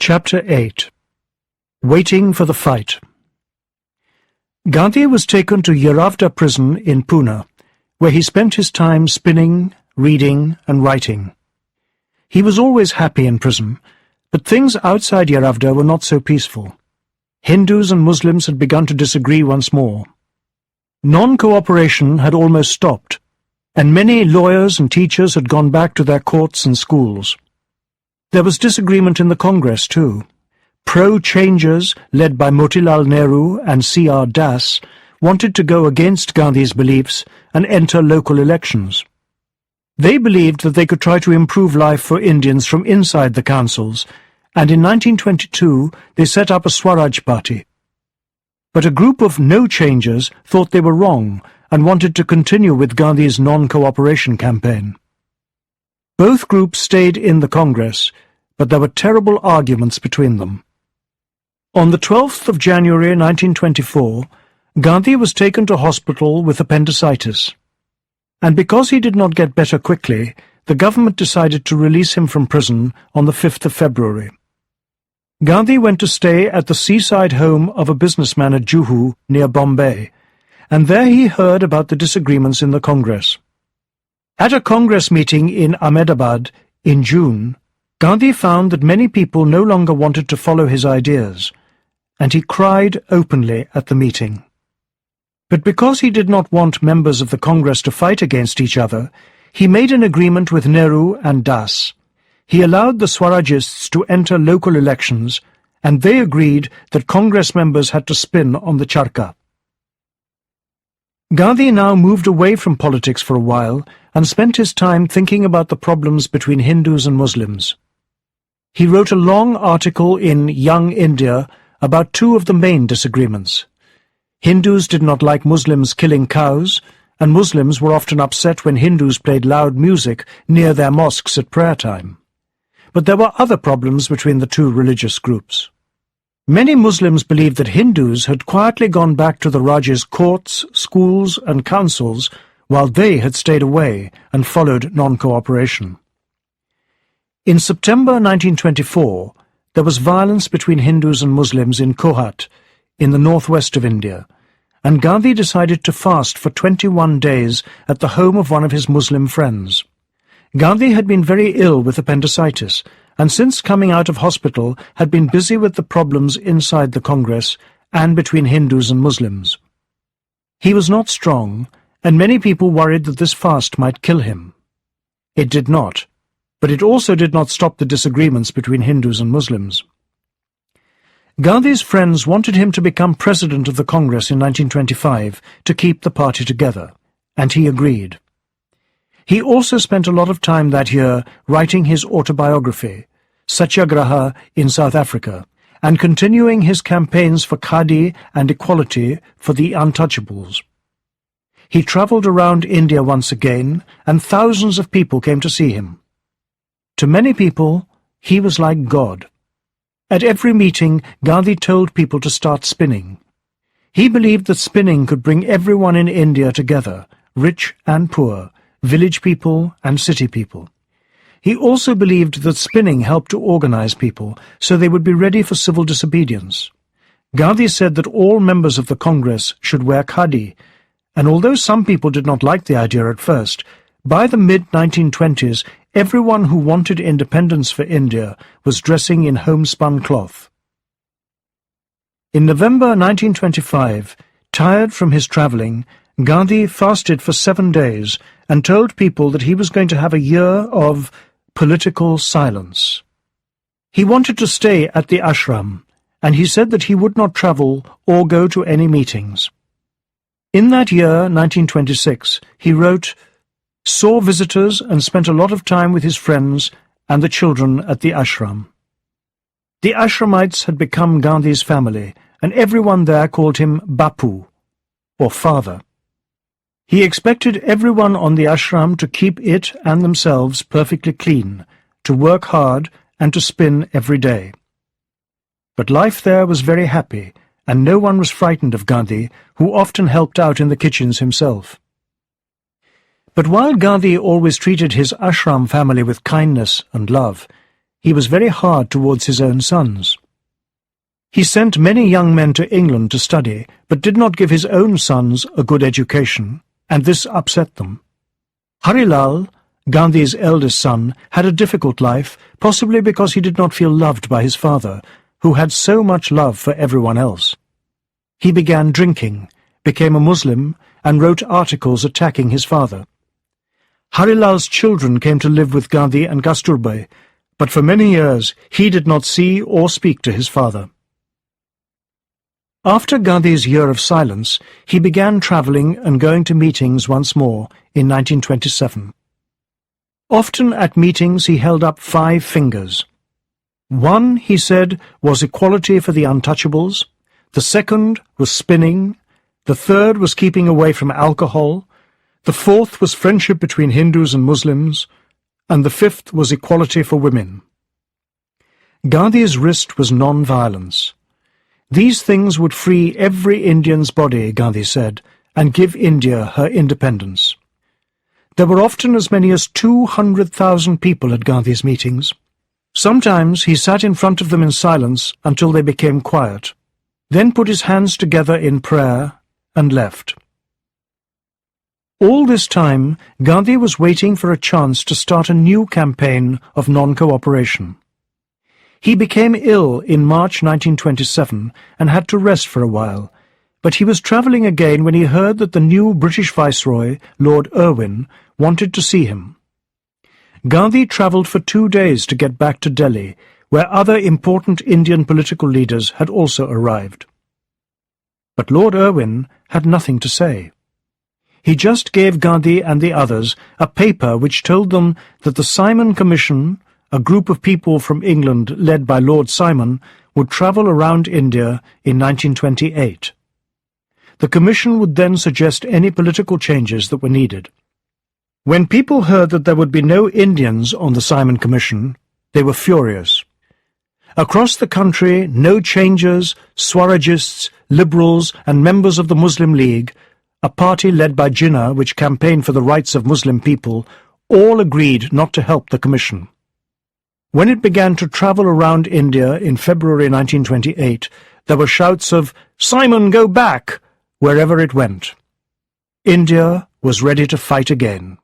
Chapter 8. Waiting for the Fight. Gandhi was taken to Yeravda prison in Pune, where he spent his time spinning, reading and writing. He was always happy in prison, but things outside Yeravda were not so peaceful. Hindus and Muslims had begun to disagree once more. Non-cooperation had almost stopped, and many lawyers and teachers had gone back to their courts and schools. There was disagreement in the Congress too. Pro-changers, led by Motilal Nehru and C.R. Das, wanted to go against Gandhi's beliefs and enter local elections. They believed that they could try to improve life for Indians from inside the councils, and in 1922 they set up a Swaraj Party. But a group of no-changers thought they were wrong and wanted to continue with Gandhi's non-cooperation campaign. Both groups stayed in the Congress, but there were terrible arguments between them. On the 12th of January 1924, Gandhi was taken to hospital with appendicitis, and because he did not get better quickly, the government decided to release him from prison on the 5th of February. Gandhi went to stay at the seaside home of a businessman at Juhu, near Bombay, and there he heard about the disagreements in the Congress. At a Congress meeting in Ahmedabad in June, Gandhi found that many people no longer wanted to follow his ideas, and he cried openly at the meeting. But because he did not want members of the Congress to fight against each other, he made an agreement with Nehru and Das. He allowed the Swarajists to enter local elections, and they agreed that Congress members had to spin on the charkha. Gandhi now moved away from politics for a while and spent his time thinking about the problems between Hindus and Muslims. He wrote a long article in Young India about two of the main disagreements. Hindus did not like Muslims killing cows, and Muslims were often upset when Hindus played loud music near their mosques at prayer time. But there were other problems between the two religious groups. Many Muslims believed that Hindus had quietly gone back to the Raj's courts, schools and councils while they had stayed away and followed non-cooperation. In September 1924, there was violence between Hindus and Muslims in Kohat, in the northwest of India, and Gandhi decided to fast for 21 days at the home of one of his Muslim friends. Gandhi had been very ill with appendicitis, and since coming out of hospital had been busy with the problems inside the Congress and between Hindus and Muslims. He was not strong, and many people worried that this fast might kill him. It did not, but it also did not stop the disagreements between Hindus and Muslims. Gandhi's friends wanted him to become president of the Congress in 1925 to keep the party together, and he agreed. He also spent a lot of time that year writing his autobiography, Satyagraha in South Africa, and continuing his campaigns for khadi and equality for the untouchables. He travelled around India once again, and thousands of people came to see him. To many people, he was like God. At every meeting, Gandhi told people to start spinning. He believed that spinning could bring everyone in India together, rich and poor, village people and city people. He also believed that spinning helped to organize people so they would be ready for civil disobedience. Gandhi said that all members of the Congress should wear khadi, and although some people did not like the idea at first, by the mid-1920s, everyone who wanted independence for India was dressing in homespun cloth. In November 1925, tired from his travelling, Gandhi fasted for 7 days and told people that he was going to have a year of political silence. He wanted to stay at the ashram, and he said that he would not travel or go to any meetings. In that year, 1926, he wrote, saw visitors and spent a lot of time with his friends and the children at the ashram. The ashramites had become Gandhi's family, and everyone there called him Bapu, or father. He expected everyone on the ashram to keep it and themselves perfectly clean, to work hard and to spin every day. But life there was very happy, and no one was frightened of Gandhi, who often helped out in the kitchens himself. But while Gandhi always treated his ashram family with kindness and love, he was very hard towards his own sons. He sent many young men to England to study, but did not give his own sons a good education, and this upset them. Harilal, Gandhi's eldest son, had a difficult life, possibly because he did not feel loved by his father, who had so much love for everyone else. He began drinking, became a Muslim, and wrote articles attacking his father. Harilal's children came to live with Gandhi and Kasturba, but for many years he did not see or speak to his father. After Gandhi's year of silence, he began travelling and going to meetings once more in 1927. Often at meetings he held up 5 fingers. One, he said, was equality for the untouchables, the second was spinning, the third was keeping away from alcohol, the fourth was friendship between Hindus and Muslims, and the fifth was equality for women. Gandhi's wrist was non-violence. These things would free every Indian's body, Gandhi said, and give India her independence. There were often as many as 200,000 people at Gandhi's meetings. Sometimes he sat in front of them in silence until they became quiet, then put his hands together in prayer and left. All this time, Gandhi was waiting for a chance to start a new campaign of non-cooperation. He became ill in March 1927 and had to rest for a while, but he was travelling again when he heard that the new British Viceroy, Lord Irwin, wanted to see him. Gandhi travelled for 2 days to get back to Delhi, where other important Indian political leaders had also arrived. But Lord Irwin had nothing to say. He just gave Gandhi and the others a paper which told them that the Simon Commission, a group of people from England led by Lord Simon, would travel around India in 1928. The commission would then suggest any political changes that were needed. When people heard that there would be no Indians on the Simon Commission, they were furious. Across the country, no changers, Swarajists, liberals and members of the Muslim League, a party led by Jinnah which campaigned for the rights of Muslim people, all agreed not to help the commission. When it began to travel around India in February 1928, there were shouts of, "Simon, go back!" wherever it went. India was ready to fight again.